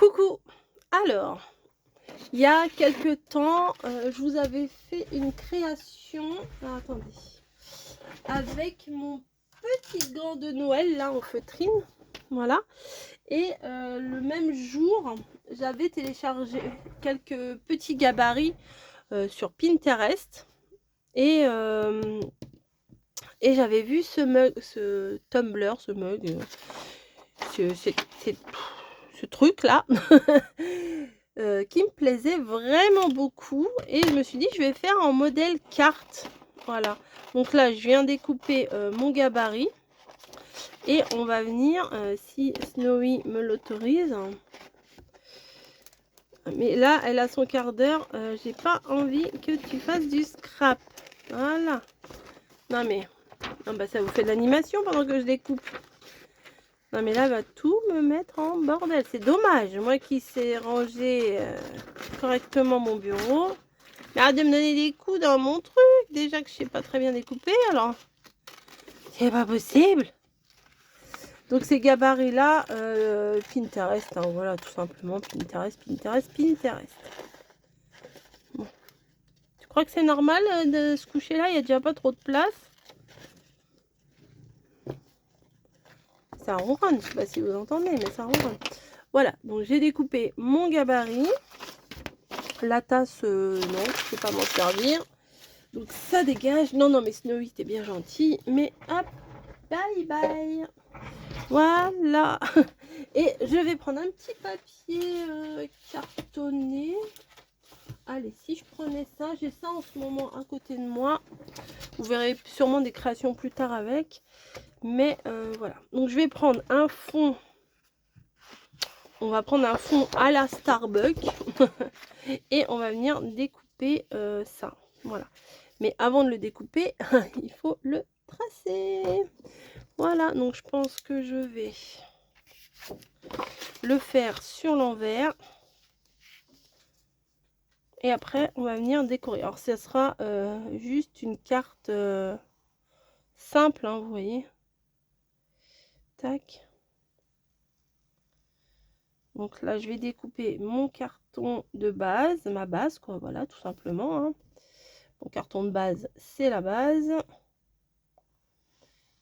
Coucou! Alors, il y a quelque temps, je vous avais fait une création. Ah, attendez. Avec mon petit gant de Noël, là, en feutrine. Voilà. Et le même jour, j'avais téléchargé quelques petits gabarits sur Pinterest. Et j'avais vu ce mug, ce tumbler, ce mug, ce truc-là. Qui me plaisait vraiment beaucoup et je me suis dit je vais faire en modèle carte. Voilà, donc là je viens découper mon gabarit et on va venir, si Snowy me l'autorise, mais là elle a son quart d'heure, j'ai pas envie que tu fasses du scrap. Voilà, non mais non, bah ça vous fait de l'animation pendant que je découpe. Non mais là, va tout me mettre en bordel. C'est dommage. Moi qui sais ranger correctement mon bureau. Mais arrête de me donner des coups dans mon truc. Déjà que je sais pas très bien découper, alors. C'est pas possible. Donc ces gabarits-là, Pinterest. Hein, voilà, tout simplement. Pinterest. Bon. Tu crois que c'est normal de se coucher là? Il n'y a déjà pas trop de place. Ça ronronne. Je sais pas si vous entendez, mais ça ronronne. Voilà, donc j'ai découpé mon gabarit. La tasse, non, je peux pas m'en servir. Donc ça dégage. Non, non, mais Snowy, t'es bien gentil. Mais hop, bye bye. Voilà. Et je vais prendre un petit papier cartonné. Allez, si je prenais ça, j'ai ça en ce moment à côté de moi. Vous verrez sûrement des créations plus tard avec. Mais voilà. Donc je vais prendre un fond. On va prendre un fond à la Starbucks. Et on va venir découper ça. Voilà. Mais avant de le découper, il faut le tracer. Voilà, donc je pense que je vais le faire sur l'envers. Et après, on va venir décorer. Alors, ce sera juste une carte simple, hein, vous voyez. Tac. Donc là, je vais découper mon carton de base, ma base, quoi, voilà, tout simplement. Hein. Mon carton de base, c'est la base.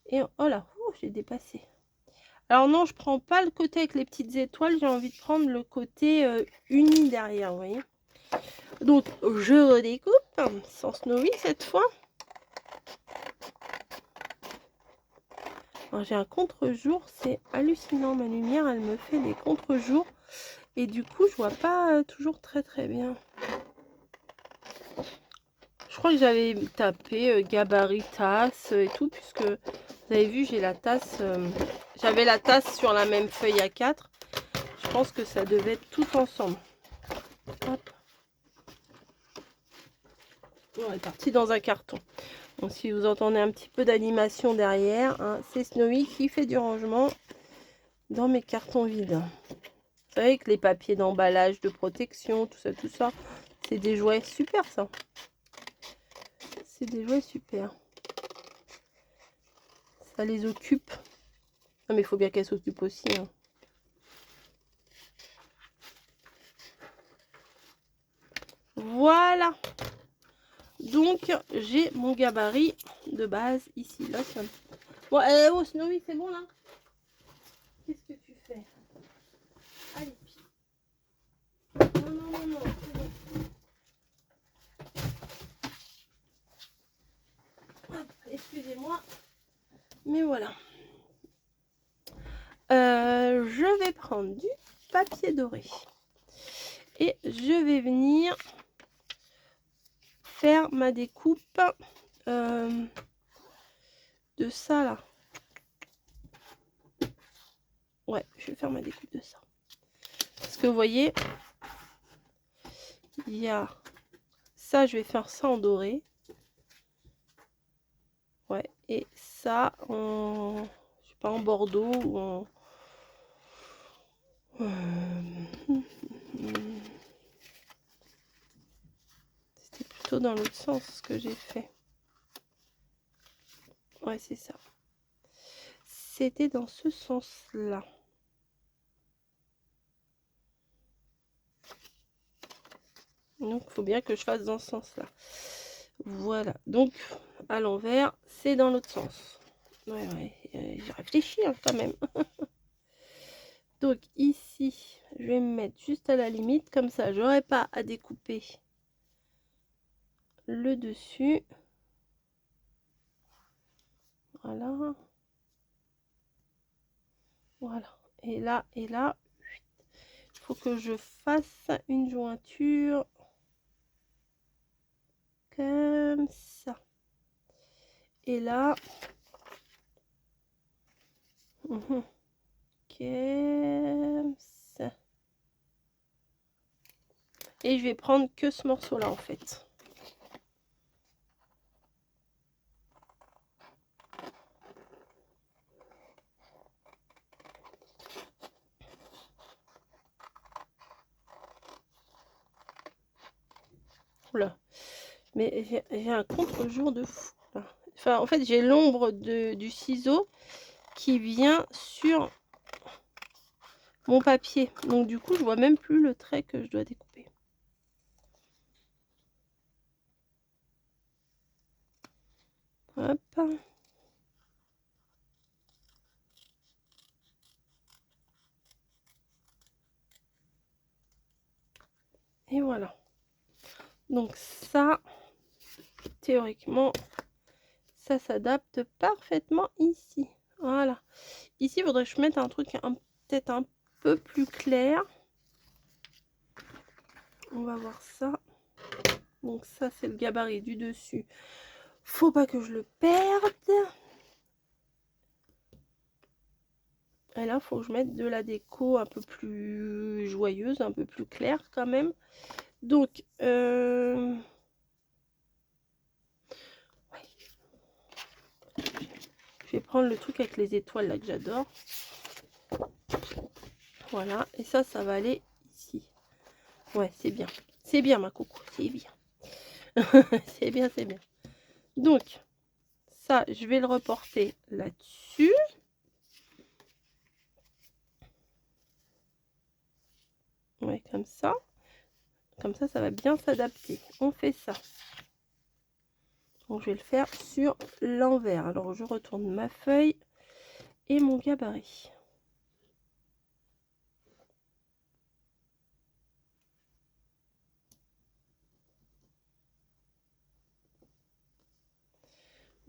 Et oh là, j'ai dépassé. Alors non, je prends pas le côté avec les petites étoiles, j'ai envie de prendre le côté uni derrière, vous voyez. Donc je redécoupe, sans Snowy cette fois. J'ai un contre-jour, c'est hallucinant, ma lumière, elle me fait des contre-jours. Et du coup, je vois pas toujours très bien. Je crois que j'avais tapé gabarit, tasse et tout, puisque vous avez vu, j'ai la tasse, j'avais la tasse sur la même feuille A4. Je pense que ça devait être tout ensemble. Hop. On est parti dans un carton. Donc si vous entendez un petit peu d'animation derrière, hein, c'est Snowy qui fait du rangement dans mes cartons vides. Vous savez que les papiers d'emballage, de protection, tout ça, c'est des jouets super ça. C'est des jouets super. Ça les occupe. Non mais il faut bien qu'elles s'occupent aussi. Hein. Voilà. Donc j'ai mon gabarit de base ici. Là, ça... Bon, oh Snowy, c'est bon là? Qu'est-ce que tu fais? Allez, non, c'est bon. Excusez-moi, mais voilà. Je vais prendre du papier doré et je vais venir faire ma découpe de ça là. Ouais, je vais faire ma découpe de ça. Parce que vous voyez, il y a ça, je vais faire ça en doré. Ouais, et ça en, je sais pas, en bordeaux ou en... C'était plutôt dans l'autre sens ce que j'ai fait. Ouais, c'est ça. C'était dans ce sens-là. Donc, il faut bien que je fasse dans ce sens-là. Voilà. Donc, à l'envers, c'est dans l'autre sens. Ouais, ouais. J'ai réfléchi hein, quand même. Donc, ici, je vais me mettre juste à la limite. Comme ça, j'aurai pas à découper le dessus. Voilà. Voilà. Et là, il faut que je fasse une jointure comme ça. Et là, comme ça. Et je vais prendre que ce morceau-là en fait. Oula. Mais j'ai un contre-jour de fou. Là. Enfin, en fait, j'ai l'ombre du ciseau qui vient sur mon papier. Donc, du coup, je vois même plus le trait que je dois découper. Hop. Et voilà. Donc, ça, théoriquement, ça s'adapte parfaitement ici. Voilà. Ici, il faudrait que je mette un truc peut-être un peu plus clair. On va voir ça. Donc ça, c'est le gabarit du dessus. Faut pas que je le perde. Et là, faut que je mette de la déco un peu plus joyeuse, un peu plus claire quand même. Donc, ouais. Je vais prendre le truc avec les étoiles là que j'adore. Voilà. Et ça va aller ici. Ouais, c'est bien. C'est bien, ma coco. C'est bien. C'est bien, c'est bien. Donc, ça, je vais le reporter là-dessus. Ouais, comme ça. Comme ça va bien s'adapter. On fait ça. Donc, je vais le faire sur l'envers. Alors, je retourne ma feuille et mon gabarit.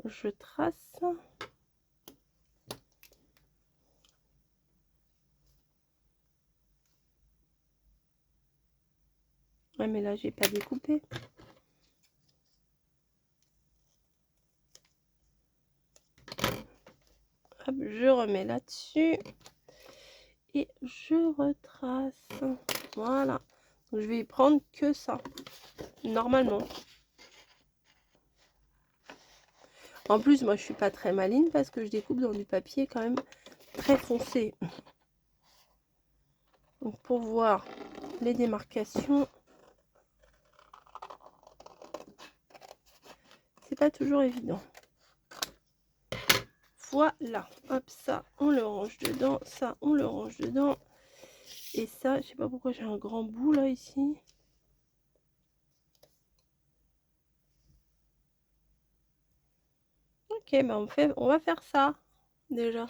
Je trace. Ouais, mais là, j'ai pas découpé. Hop, je remets là-dessus. Et je retrace. Voilà. Donc, je vais y prendre que ça. Normalement. En plus, moi, je suis pas très maligne parce que je découpe dans du papier quand même très foncé. Donc, pour voir les démarcations, c'est pas toujours évident. Voilà, hop, ça, on le range dedans, ça, on le range dedans. Et ça, je sais pas pourquoi j'ai un grand bout là, ici. Ok, ben on va faire ça, déjà.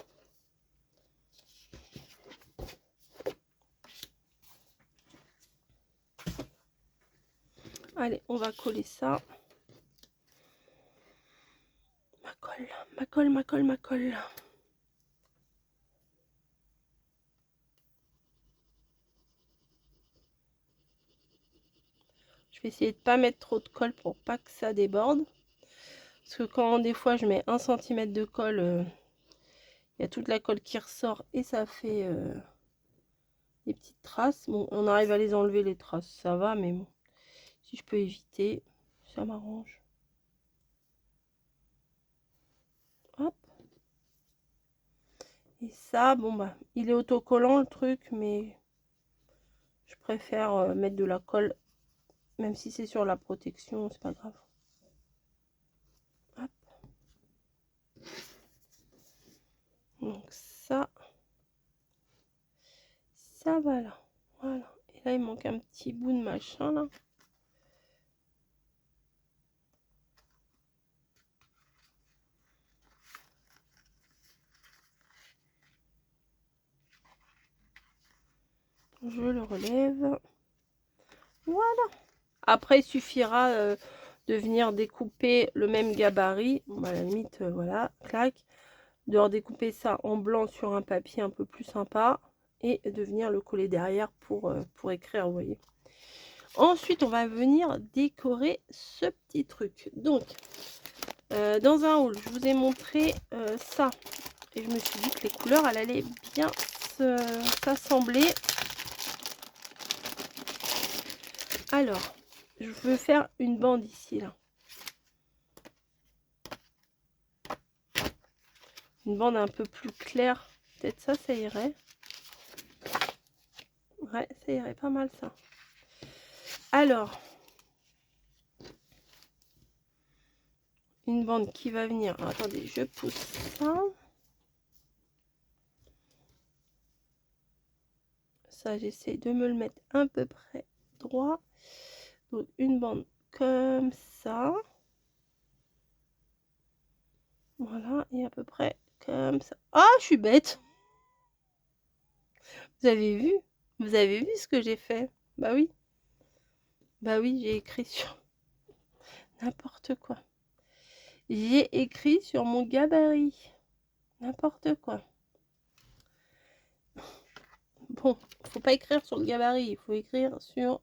Allez, on va coller ça. Ma colle, ma colle, ma colle, ma colle. Je vais essayer de pas mettre trop de colle pour pas que ça déborde. Parce que quand des fois je mets 1 cm de colle, il y a toute la colle qui ressort et ça fait des petites traces. Bon, on arrive à les enlever les traces, ça va, mais bon, si je peux éviter, ça m'arrange. Hop. Et ça, bon bah, il est autocollant le truc, mais je préfère mettre de la colle, même si c'est sur la protection, c'est pas grave. Hop. Donc ça va là. Voilà. Et là, il manque un petit bout de machin là. Je le relève. Voilà. Après, il suffira de venir découper le même gabarit. Bon, à la limite, voilà, clac. De redécouper ça en blanc sur un papier un peu plus sympa. Et de venir le coller derrière pour écrire, vous voyez. Ensuite, on va venir décorer ce petit truc. Donc, dans un haul, je vous ai montré ça. Et je me suis dit que les couleurs, elles allaient bien s'assembler. Alors, je veux faire une bande ici, là. Une bande un peu plus claire. Peut-être ça, ça irait. Ouais, ça irait pas mal, ça. Alors, une bande qui va venir. Alors, attendez, je pousse ça. Ça, j'essaie de me le mettre à peu près droit. Donc, une bande comme ça. Voilà, et à peu près comme ça. Ah, je suis bête. Vous avez vu? Vous avez vu ce que j'ai fait? Bah oui. Bah oui, j'ai écrit sur n'importe quoi. J'ai écrit sur mon gabarit. N'importe quoi. Bon, faut pas écrire sur le gabarit, il faut écrire sur...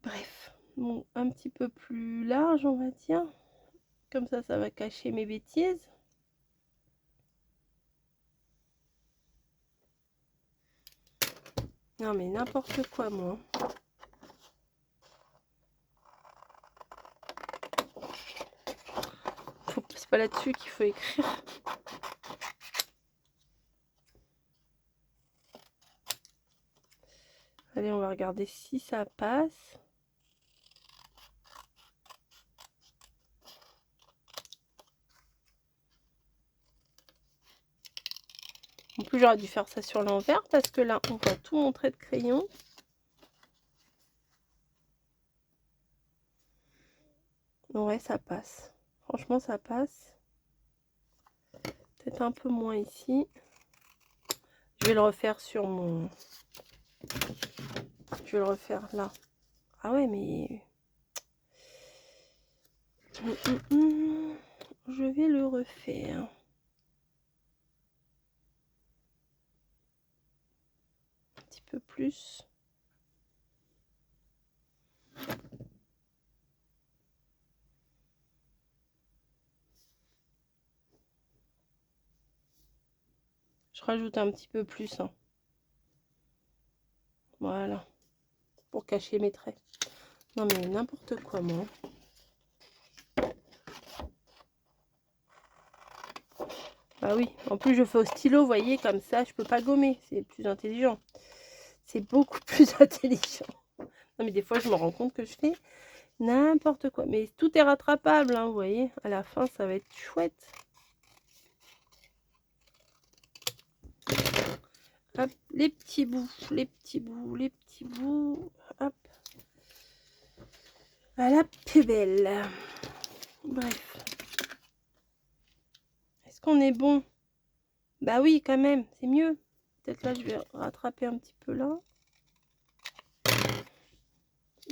Bref, bon, un petit peu plus large, on va dire. Comme ça va cacher mes bêtises. Non mais n'importe quoi, moi. C'est pas là-dessus qu'il faut écrire. Allez, on va regarder si ça passe. En plus, j'aurais dû faire ça sur l'envers parce que là, on voit tout mon trait de crayon. Ouais, ça passe. Franchement, ça passe. Peut-être un peu moins ici. Je vais le refaire sur mon... Je vais le refaire là. Ah ouais, mais... Je vais le refaire. Un petit peu plus. Je rajoute un petit peu plus. Hein. Voilà. Pour cacher mes traits. Non mais n'importe quoi, moi. Ah oui, en plus je fais au stylo, vous voyez, comme ça, je peux pas gommer. C'est plus intelligent. C'est beaucoup plus intelligent. Non mais des fois, je me rends compte que je fais n'importe quoi. Mais tout est rattrapable, hein, vous voyez. À la fin, ça va être chouette. Hop, les petits bouts, les petits bouts, les petits bouts. Hop. À la poubelle. Bref. Est-ce qu'on est bon? Bah oui, quand même, c'est mieux. Peut-être là, je vais rattraper un petit peu là.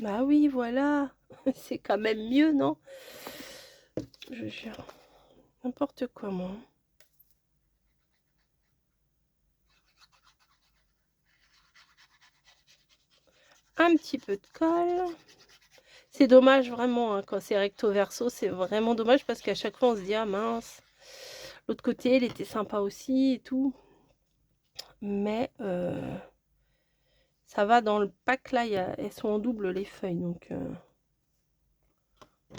Bah oui, voilà. C'est quand même mieux, non? Je jure. N'importe quoi, moi. Un petit peu de colle. C'est dommage, vraiment, hein, quand c'est recto verso, c'est vraiment dommage parce qu'à chaque fois, on se dit, ah mince. L'autre côté, il était sympa aussi et tout. Mais ça va dans le pack, là, elles sont en double, les feuilles. Donc,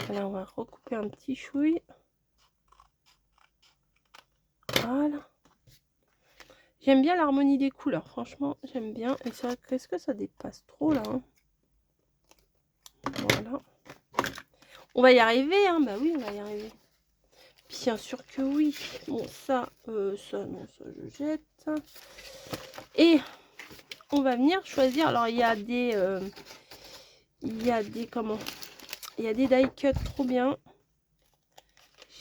là, on va recouper un petit chouille. Voilà. J'aime bien l'harmonie des couleurs, franchement, j'aime bien. Et c'est vrai que, est-ce que ça dépasse trop, là, hein? Voilà. On va y arriver, hein. Bah oui, on va y arriver. Bien sûr que oui. Bon, ça, non, ça, je jette. Et on va venir choisir. Alors, il y a des... comment? Il y a des die cut trop bien.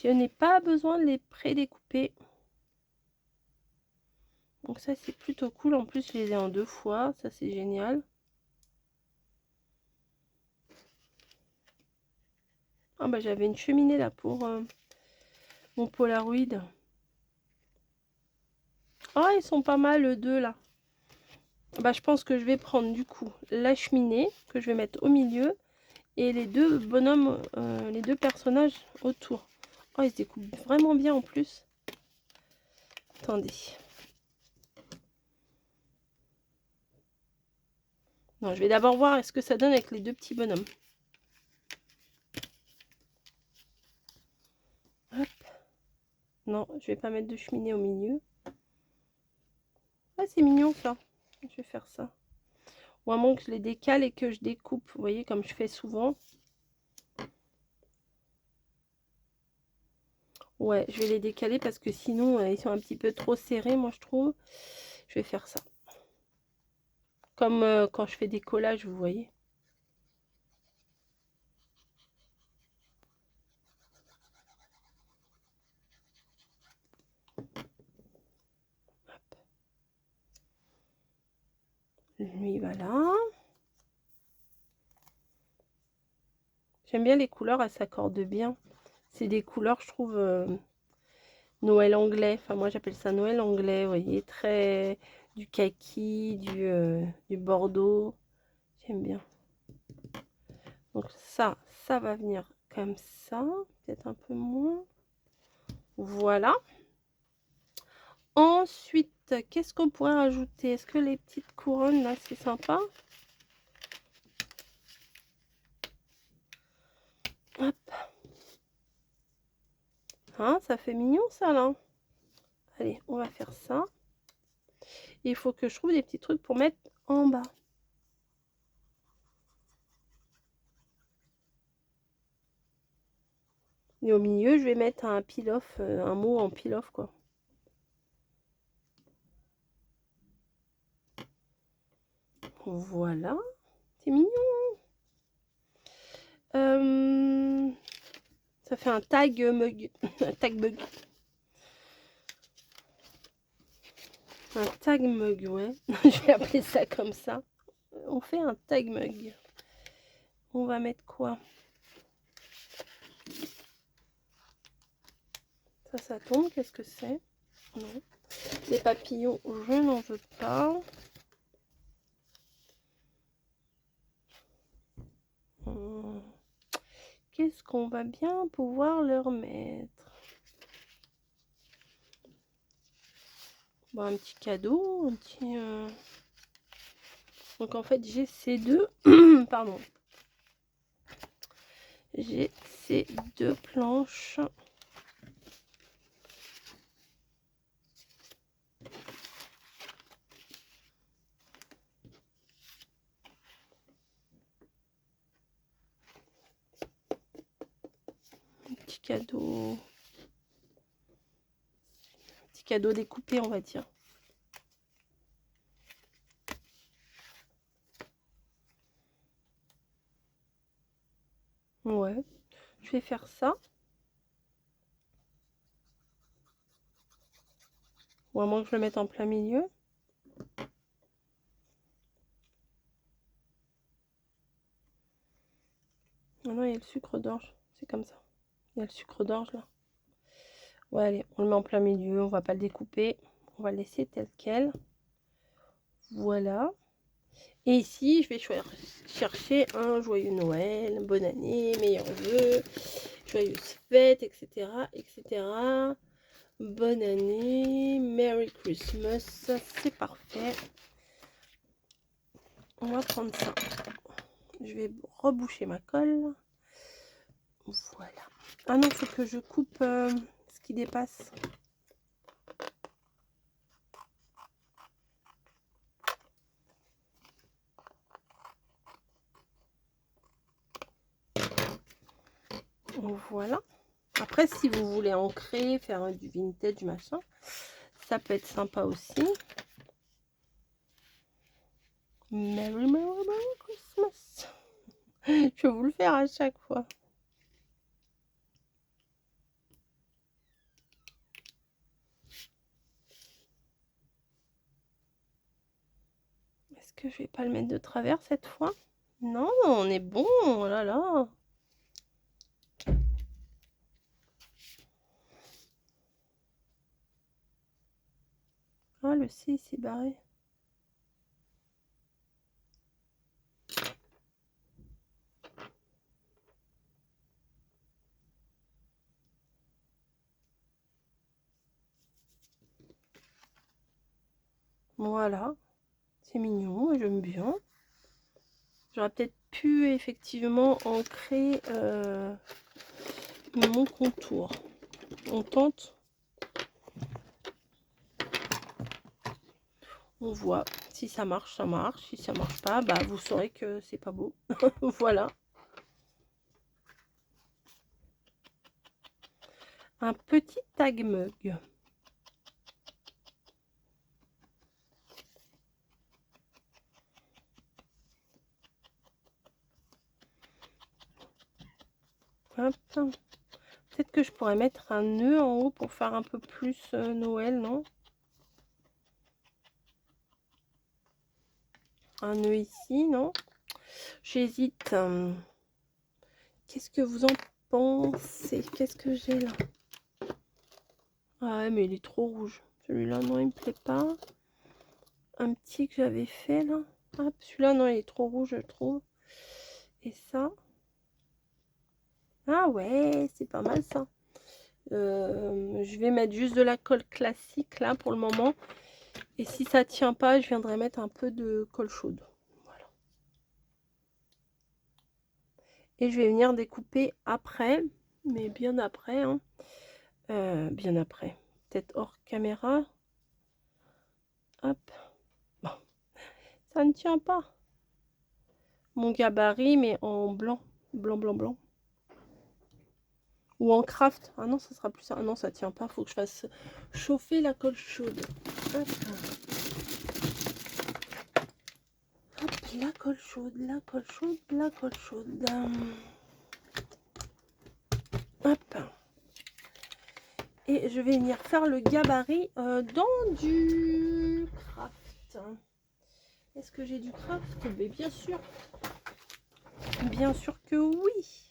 Je n'ai pas besoin de les pré-découper. Donc ça c'est plutôt cool. En plus je les ai en 2 fois. Ça c'est génial. Ah bah j'avais une cheminée là pour mon Polaroid. Ah ils sont pas mal les deux là. Bah je pense que je vais prendre du coup la cheminée que je vais mettre au milieu. Et les deux bonhommes, les deux personnages autour. Oh, ils se découpent vraiment bien en plus. Attendez. Non, je vais d'abord voir ce que ça donne avec les deux petits bonhommes. Hop. Non, je vais pas mettre de cheminée au milieu. Ah, c'est mignon ça. Je vais faire ça. Ou à moins que je les décale et que je découpe. Vous voyez, comme je fais souvent. Ouais, je vais les décaler parce que sinon, ils sont un petit peu trop serrés, moi, je trouve. Je vais faire ça. Comme quand je fais des collages, vous voyez. Hop. Lui, voilà. J'aime bien les couleurs, elles s'accordent bien. C'est des couleurs, je trouve, Noël anglais. Enfin, moi, j'appelle ça Noël anglais, vous voyez. Très du kaki, du bordeaux. J'aime bien. Donc ça va venir comme ça. Peut-être un peu moins. Voilà. Ensuite, qu'est-ce qu'on pourrait rajouter? Est-ce que les petites couronnes, là, c'est sympa? Hop. Hein, ça fait mignon, ça, là. Allez, on va faire ça. Il faut que je trouve des petits trucs pour mettre en bas. Et au milieu, je vais mettre un peel-off, un mot en peel-off, quoi. Voilà. C'est mignon. Ça fait un tag mug. Un tag mug. Un tag mug, ouais. Je vais appeler ça comme ça. On fait un tag mug. On va mettre quoi? Ça tombe. Qu'est-ce que c'est? Non. Les papillons, je n'en veux pas. Qu'est-ce qu'on va bien pouvoir leur mettre? Bon, un petit cadeau, un petit... Donc en fait, j'ai ces deux... Pardon. J'ai ces deux planches. Petit cadeau. Petit cadeau découpé, on va dire. Ouais, je vais faire ça. Ou à moins que je le mette en plein milieu. Ah non, il y a le sucre d'orge. C'est comme ça. Il y a le sucre d'orge là. Ouais, allez, on le met en plein milieu. On va pas le découper. On va le laisser tel quel. Voilà. Et ici, je vais chercher un joyeux Noël, bonne année, meilleurs vœux, joyeuses fêtes, etc. etc. Bonne année, Merry Christmas. C'est parfait. On va prendre ça. Je vais reboucher ma colle. Voilà. Ah non, il faut que je coupe ce qui dépasse. Voilà. Après, si vous voulez ancrer, faire du vintage, machin, ça peut être sympa aussi. Merry, Merry, Merry Christmas. Je vais vous le faire à chaque fois. Est-ce que je vais pas le mettre de travers cette fois? Non, on est bon, oh là là. Ah, le C s'est barré. Voilà, c'est mignon, j'aime bien. J'aurais peut-être pu effectivement ancrer mon contour. On tente. On voit. Si ça marche, ça marche. Si ça marche pas, bah vous saurez que c'est pas beau. Voilà. Un petit tag mug. Hop. Peut-être que je pourrais mettre un nœud en haut pour faire un peu plus Noël, non? Un nœud ici, non? J'hésite. Qu'est-ce que vous en pensez? Qu'est-ce que j'ai là? Ah ouais, mais il est trop rouge. Celui-là, non, il me plaît pas. Un petit que j'avais fait là. Hop, celui-là, non, il est trop rouge, je trouve. Et ça. Ah ouais, c'est pas mal ça. Je vais mettre juste de la colle classique là pour le moment. Et si ça tient pas, je viendrai mettre un peu de colle chaude. Voilà. Et je vais venir découper après, mais bien après. Hein. Bien après. Peut-être hors caméra. Hop. Bon. Ça ne tient pas. Mon gabarit, mais en blanc. Blanc, blanc, blanc. Ou en craft. Ah non, ça sera plus ça. Ah non, ça tient pas. Faut que je fasse chauffer la colle chaude. Hop. Hop, la colle chaude, la colle chaude, la colle chaude. Hop. Et je vais venir faire le gabarit dans du craft. Est-ce que j'ai du craft? Mais bien sûr. Bien sûr que oui.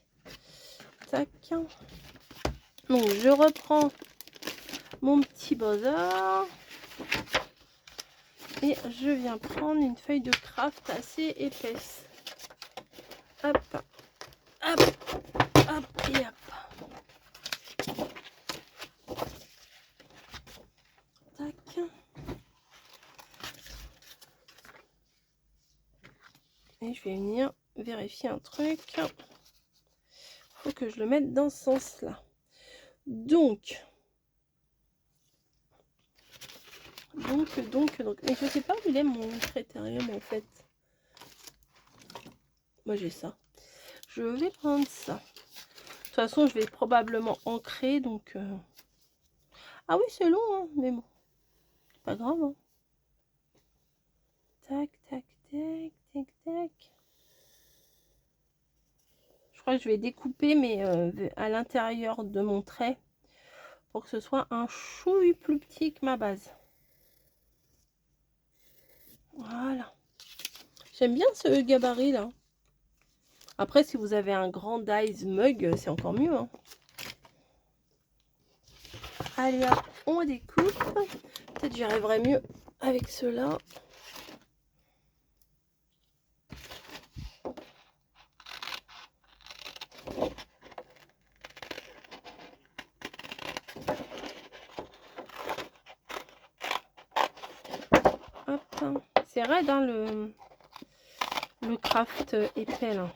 Tac. Donc je reprends mon petit buzzer. Et je viens prendre une feuille de craft assez épaisse. Hop. Hop. Hop. Et hop. Tac. Et je vais venir vérifier un truc. Faut que je le mette dans ce sens-là. Donc. Et je sais pas où il est mon critérium en fait. Moi j'ai ça. Je vais prendre ça. De toute façon, je vais probablement ancrer. Donc. Ah oui, c'est long, hein, mais bon. C'est pas grave. Hein. Tac, tac, tac, tac, tac. Je crois que je vais découper, mais à l'intérieur de mon trait. Pour que ce soit un chouille plus petit que ma base. Voilà. J'aime bien ce gabarit là. Après, si vous avez un grand dice mug, c'est encore mieux. Hein. Allez, hop, on découpe. Peut-être j'y arriverai mieux avec cela. Hop. C'est raide, hein, le craft épais là.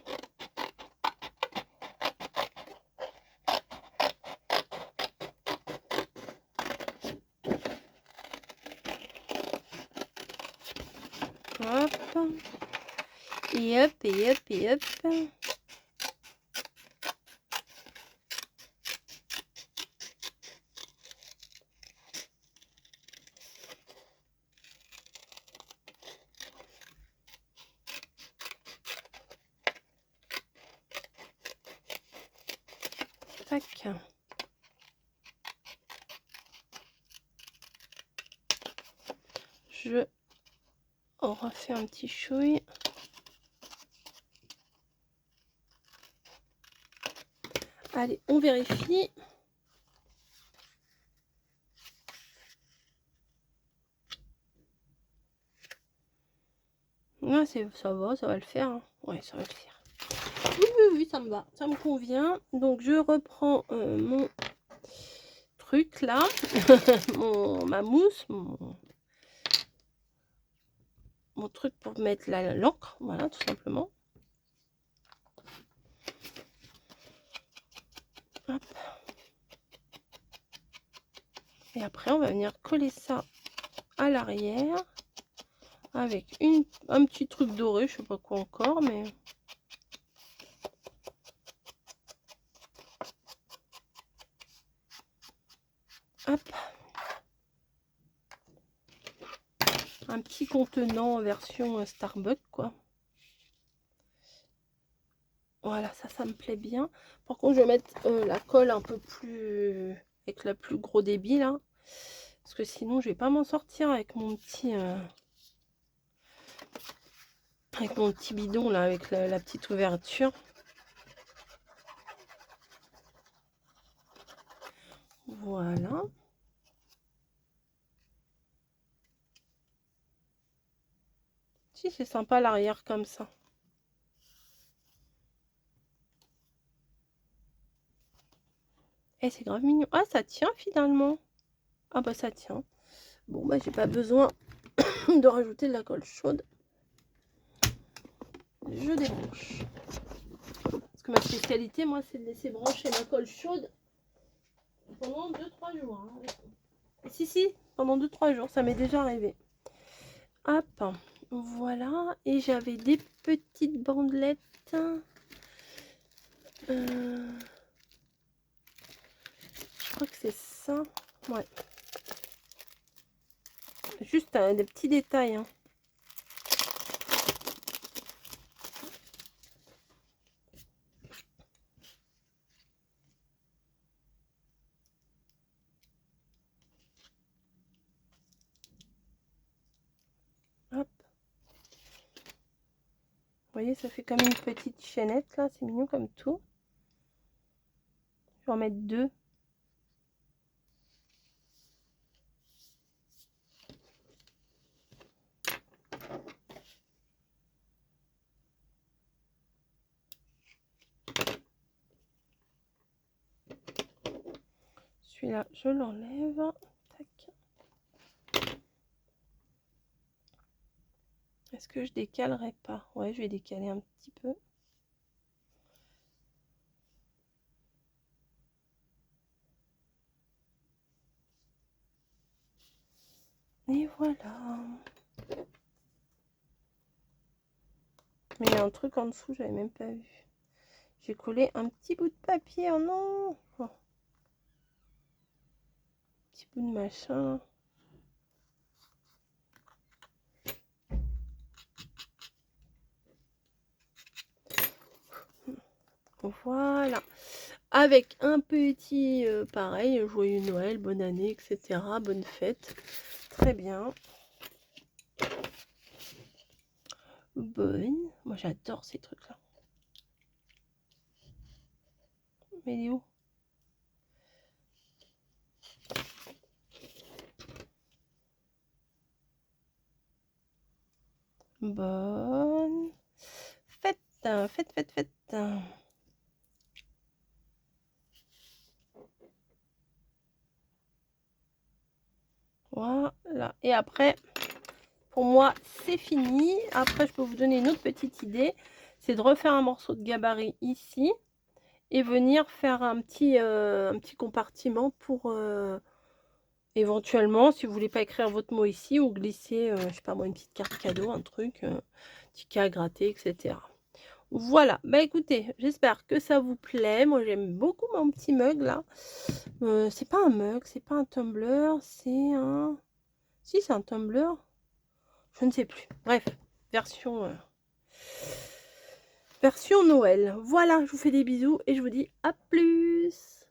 Hop. Et hop, et hop, et hop. Tac. Je On refait un petit chouille. Allez, on vérifie. Ouais, ça va le faire. Hein. Ouais, ça va le faire. Oui, ça me va. Ça me convient. Donc, je reprends mon truc là. ma mousse. Mon truc pour mettre l'encre. Voilà, tout simplement. Hop. Et après, on va venir coller ça à l'arrière avec un petit truc doré, je sais pas quoi encore, mais hop, un petit contenant en version Starbucks quoi. Voilà, ça me plaît bien. Par contre, je vais mettre la colle un peu plus avec le plus gros débit là, parce que sinon je vais pas m'en sortir avec mon petit bidon là, avec la petite ouverture. Voilà. Si, c'est sympa l'arrière comme ça. Et c'est grave mignon. Ah, ça tient finalement. Ah bah ça tient. Bon bah j'ai pas besoin de rajouter de la colle chaude. Je débranche. Parce que ma spécialité, moi, c'est de laisser brancher ma colle chaude pendant 2-3 jours. Hein. Si, pendant 2-3 jours, ça m'est déjà arrivé. Hop, voilà. Et j'avais des petites bandelettes. Je crois que c'est ça. Ouais. Juste des petits détails. Hein. Hop. Vous voyez, ça fait comme une petite chaînette là. C'est mignon comme tout. Je vais en mettre 2. Celui-là, je l'enlève. Tac. Est-ce que je décalerai pas? Ouais, je vais décaler un petit peu. Et voilà. Mais il y a un truc en dessous, j'avais même pas vu. J'ai collé un petit bout de papier. Oh non! Oh. Petit bout de machin. Voilà. Avec un petit, pareil, joyeux Noël, bonne année, etc. Bonne fête. Très bien. Bonne. Moi, j'adore ces trucs-là. Mais il est où? Bonne fête. Fête. Voilà. Et après, pour moi, c'est fini. Après, je peux vous donner une autre petite idée. C'est de refaire un morceau de gabarit ici. Et venir faire un petit compartiment pour éventuellement, si vous voulez pas écrire votre mot ici, ou glisser, je sais pas moi, une petite carte cadeau, un truc, ticket à gratter, etc. Voilà, bah écoutez, j'espère que ça vous plaît. Moi j'aime beaucoup mon petit mug là. C'est pas un mug, c'est pas un tumbler, c'est un... Si, c'est un tumbler. Je ne sais plus. Bref, version Noël. Voilà, je vous fais des bisous et je vous dis à plus.